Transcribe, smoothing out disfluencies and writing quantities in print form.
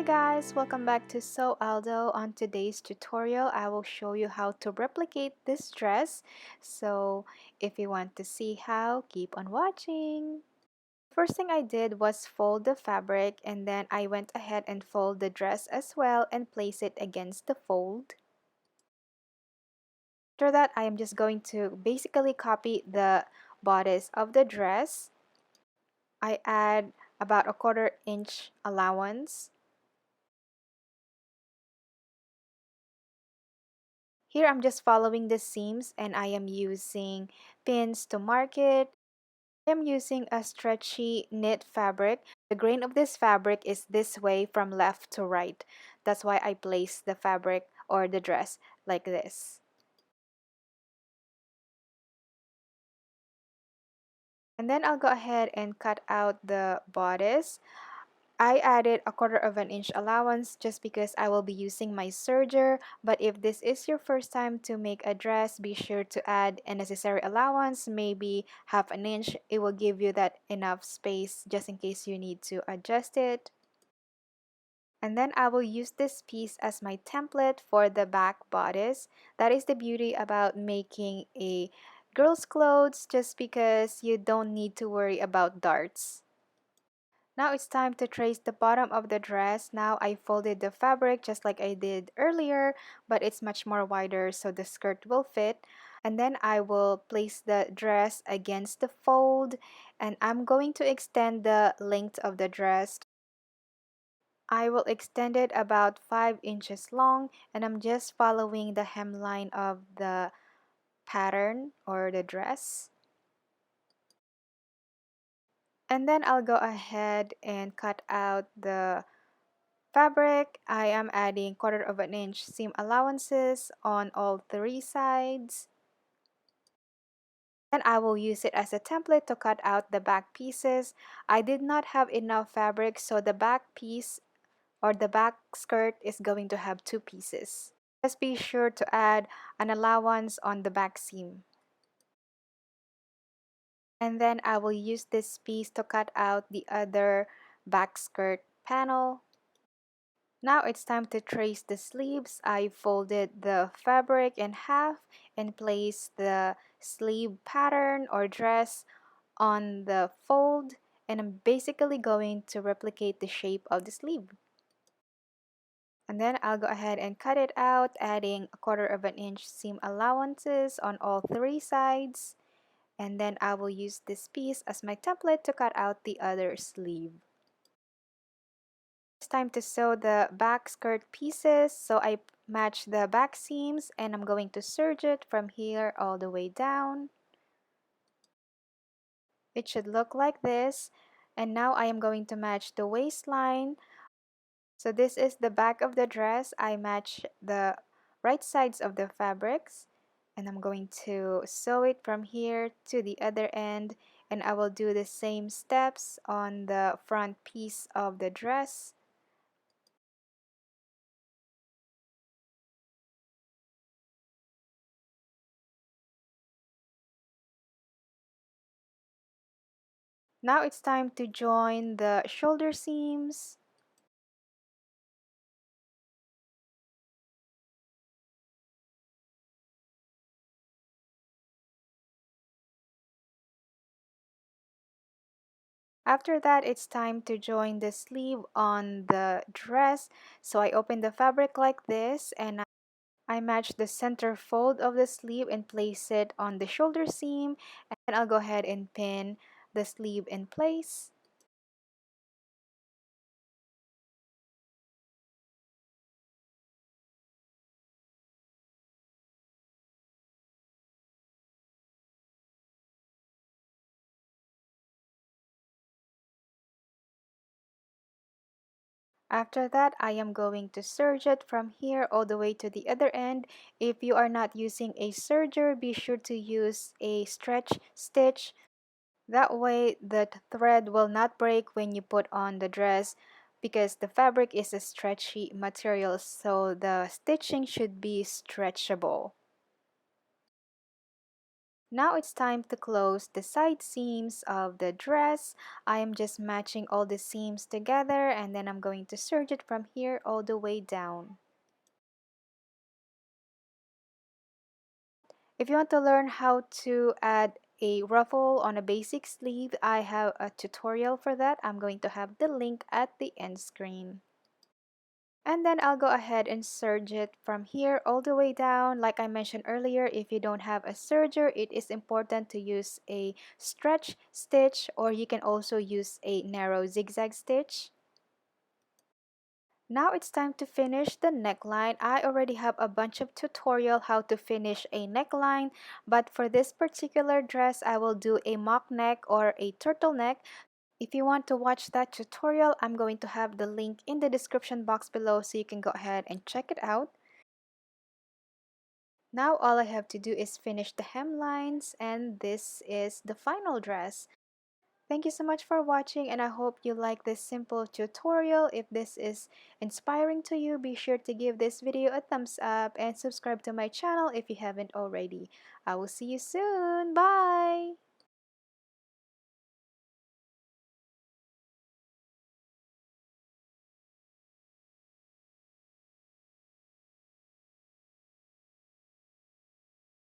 guys, welcome back to Aldo. On today's tutorial, I will show you how to replicate this dress. So if you want to see how, keep on watching. First thing I did was fold the fabric, and then I went ahead and fold the dress as well and place it against the fold. After that, I am just going to basically copy the bodice of the dress. I add about a 1/4 inch allowance. Here I'm just following the seams and I am using pins to mark it. I am using a stretchy knit fabric. The grain of this fabric is this way from left to right. That's why I place the fabric or the dress like this. And then I'll go ahead and cut out the bodice. I added a 1/4 inch allowance just because I will be using my serger, but if this is your first time to make a dress, be sure to add a necessary allowance, maybe 1/2 inch. It will give you that enough space just in case you need to adjust it. And then I will use this piece as my template for the back bodice. That is the beauty about making a girl's clothes, just because you don't need to worry about darts. Now it's time to trace the bottom of the dress. Now I folded the fabric just like I did earlier, but it's much more wider so the skirt will fit. And then I will place the dress against the fold, and I'm going to extend the length of the dress. I will extend it about 5 inches long, and I'm just following the hemline of the pattern or the dress. And then I'll go ahead and cut out the fabric. I am adding 1/4 inch seam allowances on all 3 sides. And I will use it as a template to cut out the back pieces. I did not have enough fabric, so the back piece or the back skirt is going to have 2 pieces. Just be sure to add an allowance on the back seam. And then I will use this piece to cut out the other back skirt panel. Now it's time to trace the sleeves. I folded the fabric in half and placed the sleeve pattern or dress on the fold, and I'm basically going to replicate the shape of the sleeve. And then I'll go ahead and cut it out, adding a 1/4 inch seam allowances on all 3 sides. And then I will use this piece as my template to cut out the other sleeve. It's time to sew the back skirt pieces, so I match the back seams and I'm going to serge it from here all the way down. It should look like this, and now I am going to match the waistline. So this is the back of the dress. I match the right sides of the fabrics, and I'm going to sew it from here to the other end, and I will do the same steps on the front piece of the dress. Now it's time to join the shoulder seams. After that, it's time to join the sleeve on the dress. So I open the fabric like this, and I match the center fold of the sleeve and place it on the shoulder seam, and then I'll go ahead and pin the sleeve in place. After that, I am going to serge it from here all the way to the other end. If you are not using a serger, be sure to use a stretch stitch. That way the thread will not break when you put on the dress, because the fabric is a stretchy material, so the stitching should be stretchable. Now it's time to close the side seams of the dress. I am just matching all the seams together and then I'm going to serge it from here all the way down. If you want to learn how to add a ruffle on a basic sleeve, I have a tutorial for that. I'm going to have the link at the end screen. And then I'll go ahead and serge it from here all the way down. Like I mentioned earlier, if you don't have a serger, it is important to use a stretch stitch, or you can also use a narrow zigzag stitch. Now it's time to finish the neckline. I already have a bunch of tutorial how to finish a neckline, but for this particular dress, I will do a mock neck or a turtleneck. If you want to watch that tutorial, I'm going to have the link in the description box below so you can go ahead and check it out. Now all I have to do is finish the hemlines and this is the final dress. Thank you so much for watching and I hope you like this simple tutorial. If this is inspiring to you, be sure to give this video a thumbs up and subscribe to my channel if you haven't already. I will see you soon. Bye!